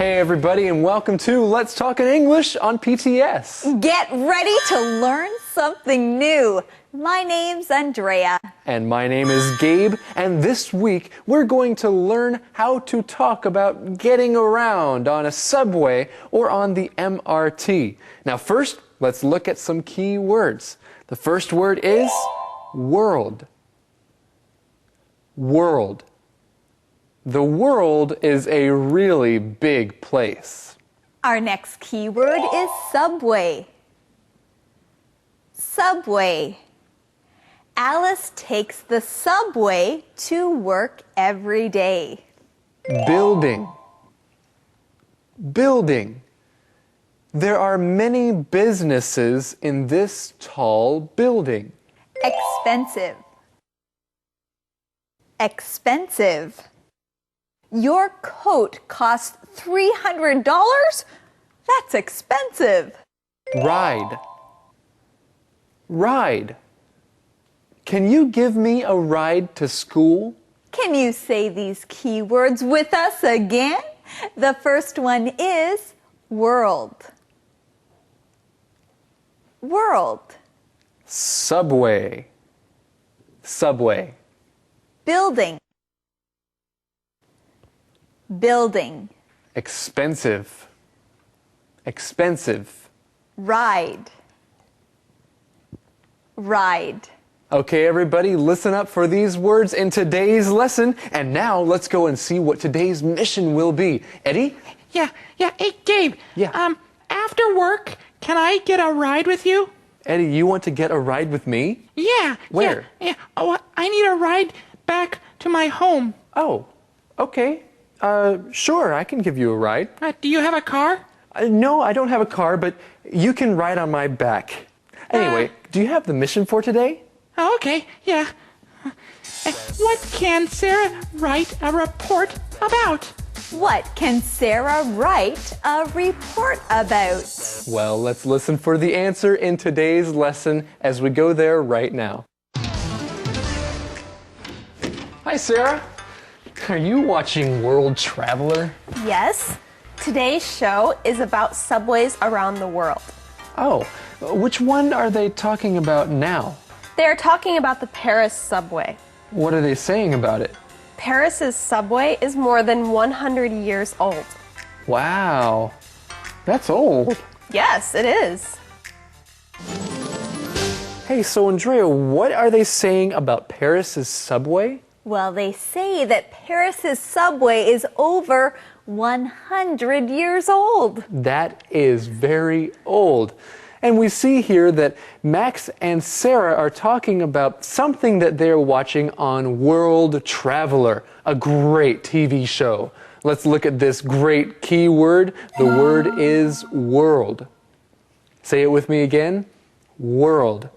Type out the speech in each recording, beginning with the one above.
Hey everybody, and welcome to Let's Talk in English on PTS. Get ready to learn something new. My name's Andrea. And my name is Gabe, and this week we're going to learn how to talk about getting around on a subway or on the MRT. Now first, let's look at some key words. The first word is world. World. The world is a really big place. Our next keyword is subway. Subway. Alice takes the subway to work every day. Building. Building. There are many businesses in this tall building. Expensive. Expensive. Your coat costs $300? That's expensive. Ride. Ride. Can you give me a ride to school? Can you say these keywords with us again? The first one is world. World. Subway. Subway. Building. Building. Expensive. Expensive. Ride. Ride. Okay, everybody, listen up for these words in today's lesson. And now let's go and see what today's mission will be. Eddie? Yeah. Hey, Gabe. Yeah. After work, can I get a ride with you? Eddie, you want to get a ride with me? Yeah. Where? Yeah. Oh, I need a ride back to my home. Oh, okay. Sure, I can give you a ride. Do you have a car? No, I don't have a car, but you can ride on my back. Anyway, do you have the mission for today? Oh, okay. Yeah. What can Sarah write a report about? What can Sarah write a report about? Well, let's listen for the answer in today's lesson as we go there right now. Hi, Sarah. Are you watching World Traveler? Yes. Today's show is about subways around the world. Oh, which one are they talking about now? They're talking about the Paris subway. What are they saying about it? Paris's subway is more than 100 years old. Wow, that's old. Yes, it is. Hey, so Andrea, what are they saying about Paris's subway? Well, they say that Paris's subway is over 100 years old. That is very old. And we see here that Max and Sarah are talking about something that they're watching on World Traveler, a great TV show. Let's look at this great key word. The word is world. Say it with me again. World.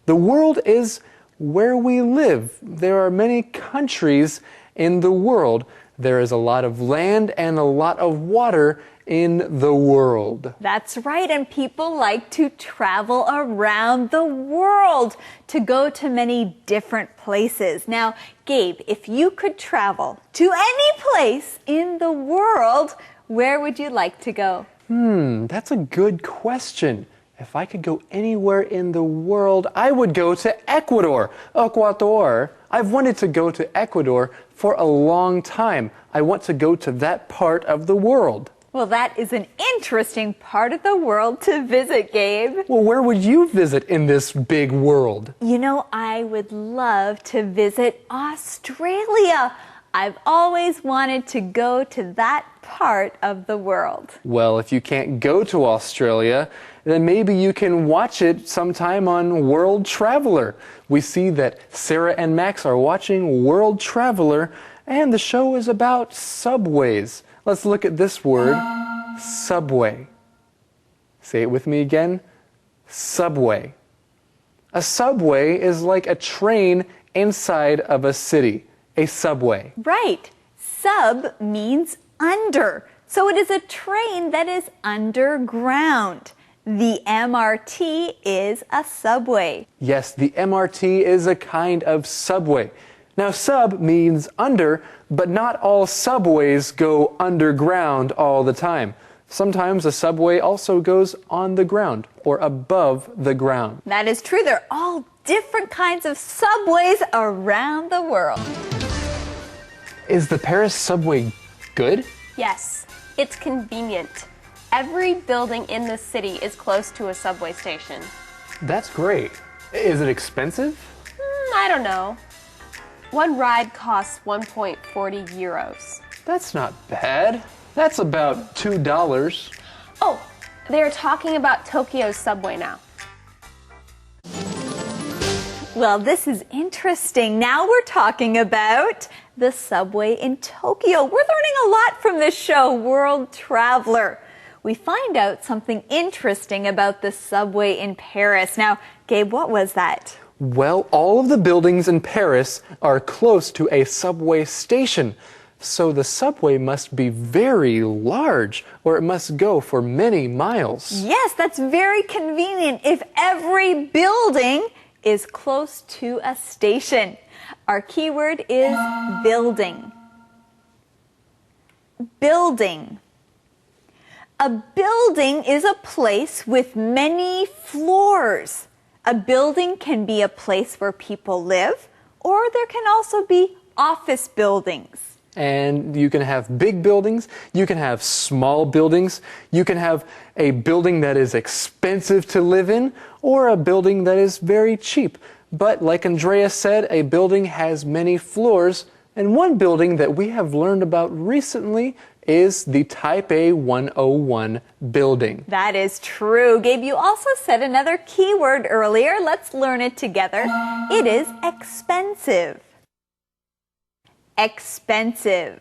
The world is where we live. There are many countries in the world. There is a lot of land and a lot of water in the world. That's right, and people like to travel around the world to go to many different places. Now, Gabe, if you could travel to any place in the world, where would you like to go? That's a good question. If I could go anywhere in the world, I would go to Ecuador. Ecuador. I've wanted to go to Ecuador for a long time. I want to go to that part of the world. Well, that is an interesting part of the world to visit, Gabe. Well, where would you visit in this big world? You know, I would love to visit Australia. I've always wanted to go to that part of the world. Well, if you can't go to Australia, then maybe you can watch it sometime on World Traveler. We see that Sarah and Max are watching World Traveler, and the show is about subways. Let's look at this word, subway. Say it with me again, subway. A subway is like a train inside of a city, a subway. Right. Sub means under. So it is a train that is underground. The MRT is a subway. Yes, the MRT is a kind of subway. Now, sub means under, but not all subways go underground all the time. Sometimes a subway also goes on the ground or above the ground. That is true. There are all different kinds of subways around the world. Is the Paris subway good? Yes, it's convenient. Every building in the city is close to a subway station. That's great. Is it expensive? I don't know. One ride costs 1.40 euros. That's not bad. That's about $2. Oh, they're talking about Tokyo's subway now. Well, this is interesting. Now we're talking about the subway in Tokyo. We're learning a lot from this show, World Traveler. We find out something interesting about the subway in Paris. Now, Gabe, what was that? Well, all of the buildings in Paris are close to a subway station. So the subway must be very large, or it must go for many miles. Yes, that's very convenient if every building is close to a station. Our keyword is building. Building. A building is a place with many floors. A building can be a place where people live, or there can also be office buildings. And you can have big buildings, you can have small buildings, you can have a building that is expensive to live in, or a building that is very cheap. But like Andrea said, a building has many floors, and one building that we have learned about recently is the Type A 101 building. That is true. Gabe, you also said another keyword earlier. Let's learn it together. It is expensive. Expensive.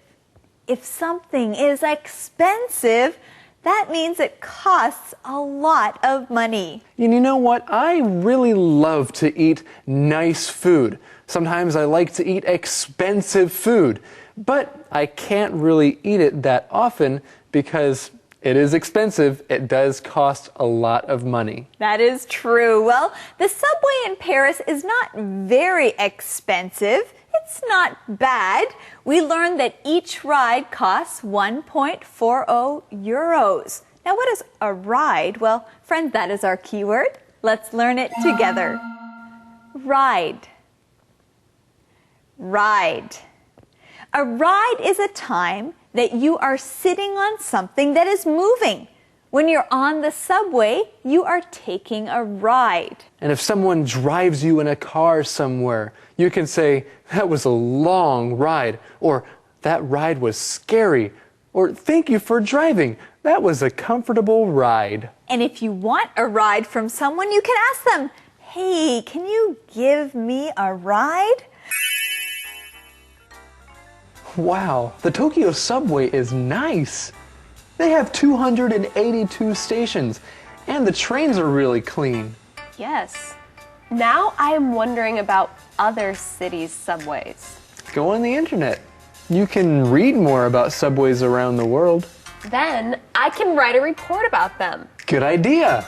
If something is expensive, that means it costs a lot of money. And you know what? I really love to eat nice food. Sometimes I like to eat expensive food, but I can't really eat it that often because it is expensive. It does cost a lot of money. That is true. Well, the subway in Paris is not very expensive. It's not bad. We learned that each ride costs 1.40 euros. Now, what is a ride? Well, friends, that is our keyword. Let's learn it together. Ride. Ride. A ride is a time that you are sitting on something that is moving. When you're on the subway, you are taking a ride. And if someone drives you in a car somewhere, you can say, that was a long ride, or that ride was scary, or thank you for driving. That was a comfortable ride. And if you want a ride from someone, you can ask them, hey, can you give me a ride? Wow, the Tokyo subway is nice. They have 282 stations, and the trains are really clean. Yes. Now I am wondering about other cities' subways. Go on the internet. You can read more about subways around the world. Then I can write a report about them. Good idea.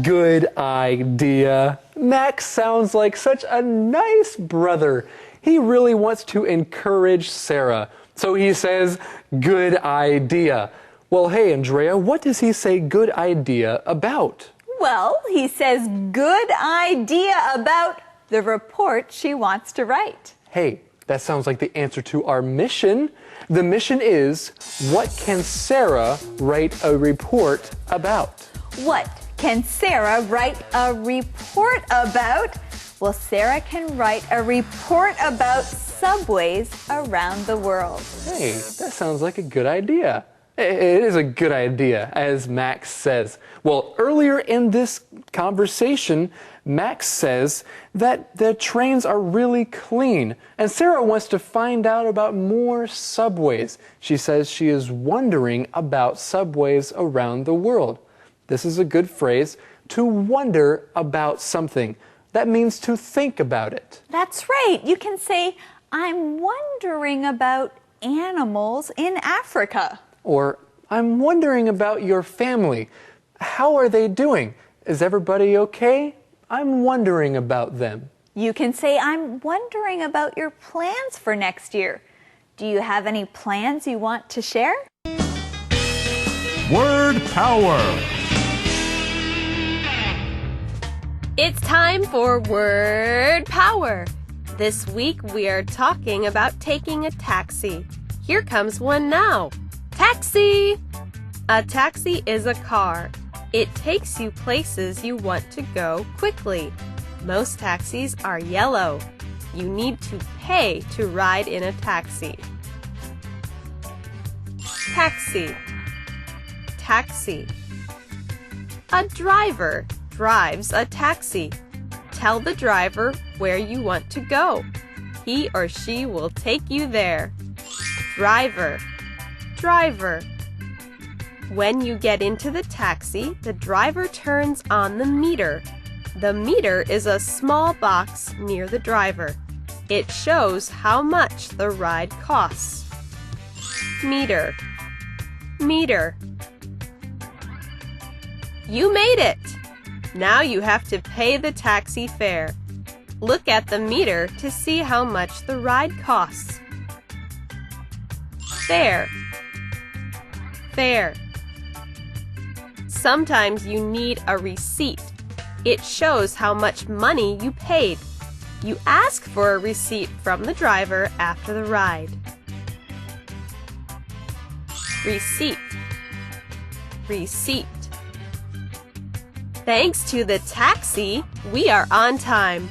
Good idea. Max sounds like such a nice brother. He really wants to encourage Sarah. So he says, good idea. Well, hey, Andrea, what does he say good idea about? Well, he says good idea about the report she wants to write. Hey, that sounds like the answer to our mission. The mission is, what can Sarah write a report about? What can Sarah write a report about? Well, Sarah can write a report about subways around the world. Hey, that sounds like a good idea. It is a good idea, as Max says. Well, earlier in this conversation, Max says that the trains are really clean, and Sarah wants to find out about more subways. She says she is wondering about subways around the world. This is a good phrase, to wonder about something. That means to think about it. That's right. You can say, I'm wondering about animals in Africa. Or, I'm wondering about your family. How are they doing? Is everybody okay? I'm wondering about them. You can say, I'm wondering about your plans for next year. Do you have any plans you want to share? Word power. It's time for Word Power. This week we are talking about taking a taxi. Here comes one now. Taxi! A taxi is a car. It takes you places you want to go quickly. Most taxis are yellow. You need to pay to ride in a taxi. Taxi. Taxi. A driver drives a taxi. Tell the driver where you want to go. He or she will take you there. Driver. Driver. When you get into the taxi, the driver turns on the meter. The meter is a small box near the driver. It shows how much the ride costs. Meter. Meter. You made it! Now you have to pay the taxi fare. Look at the meter to see how much the ride costs. Fare. Fare. Sometimes you need a receipt. It shows how much money you paid. You ask for a receipt from the driver after the ride. Receipt. Receipt. Thanks to the taxi, we are on time.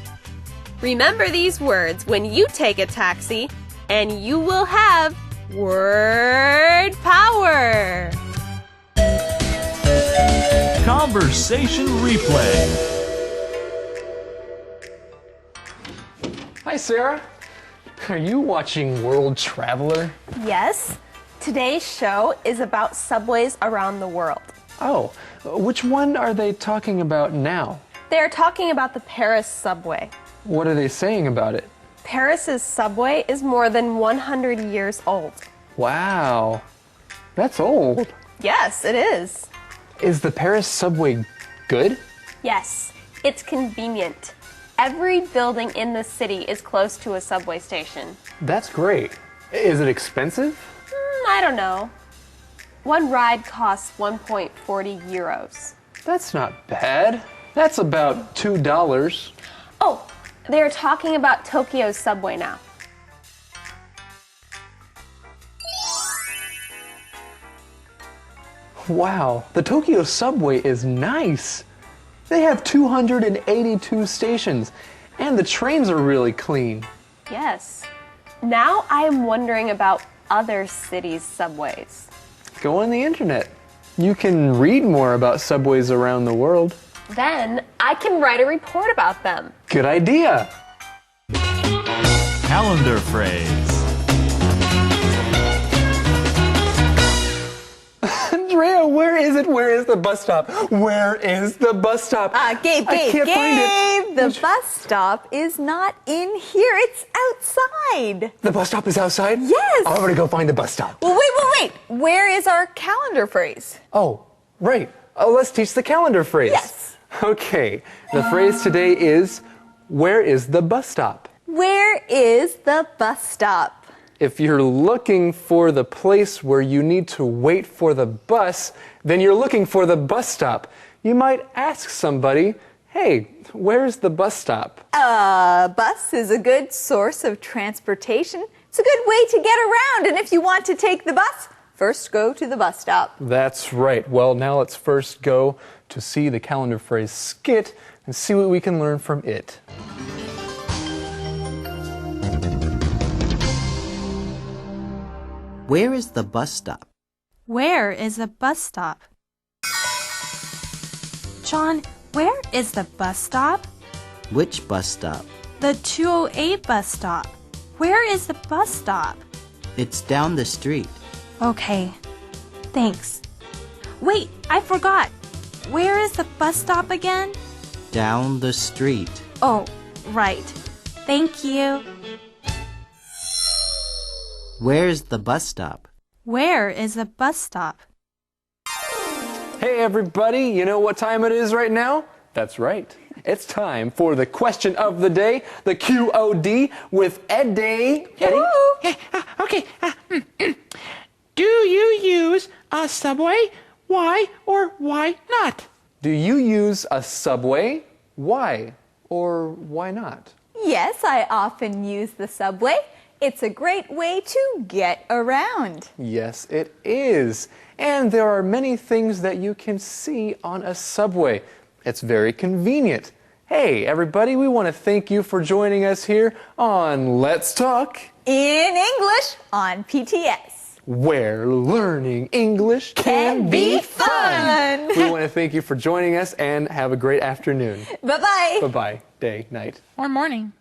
Remember these words when you take a taxi, and you will have word power. Conversation replay. Hi, Sarah. Are you watching World Traveler? Yes, today's show is about subways around the world. Oh, which one are they talking about now? They're talking about the Paris subway. What are they saying about it? Paris's subway is more than 100 years old. Wow, that's old. Yes, it is. Is the Paris subway good? Yes, it's convenient. Every building in the city is close to a subway station. That's great. Is it expensive? I don't know. One ride costs 1.40 euros. That's not bad. That's about $2. Oh, they're talking about Tokyo's subway now. Wow, the Tokyo subway is nice. They have 282 stations, and the trains are really clean. Yes. Now I am wondering about other cities' subways. Go on the internet. You can read more about subways around the world. Then I can write a report about them. Good idea. Calendar phrase. Andrea, where is it? Where is the bus stop? Where is the bus stop? Gabe, I can't find it. the bus stop is not in here. It's outside. The bus stop is outside? Yes. I'm gonna go find the bus stop. Well, wait. Where is our calendar phrase? Oh, right. Let's teach the calendar phrase. Yes. Okay. The phrase today is, where is the bus stop? Where is the bus stop? If you're looking for the place where you need to wait for the bus, then you're looking for the bus stop. You might ask somebody, hey, where's the bus stop? A bus is a good source of transportation. It's a good way to get around. And if you want to take the bus, first go to the bus stop. That's right. Well, now let's first go to see the calendar phrase skit and see what we can learn from it. Where is the bus stop? Where is the bus stop? John, where is the bus stop? Which bus stop? The 208 bus stop. Where is the bus stop? It's down the street. Okay, thanks. Wait, I forgot. Where is the bus stop again? Down the street. Oh, right. Thank you. Where's the bus stop? Where is the bus stop? Hey everybody, you know what time it is right now? That's right. It's time for the question of the day, the QOD with Eddie. Okay. Do you use a subway? Why or why not? Do you use a subway? Why or why not? Yes, I often use the subway. It's a great way to get around. Yes, it is. And there are many things that you can see on a subway. It's very convenient. Hey, everybody, we want to thank you for joining us here on Let's Talk In English on PTS. where learning English can be fun. We want to thank you for joining us and have a great afternoon. Bye-bye. Bye-bye, day, night. Or morning?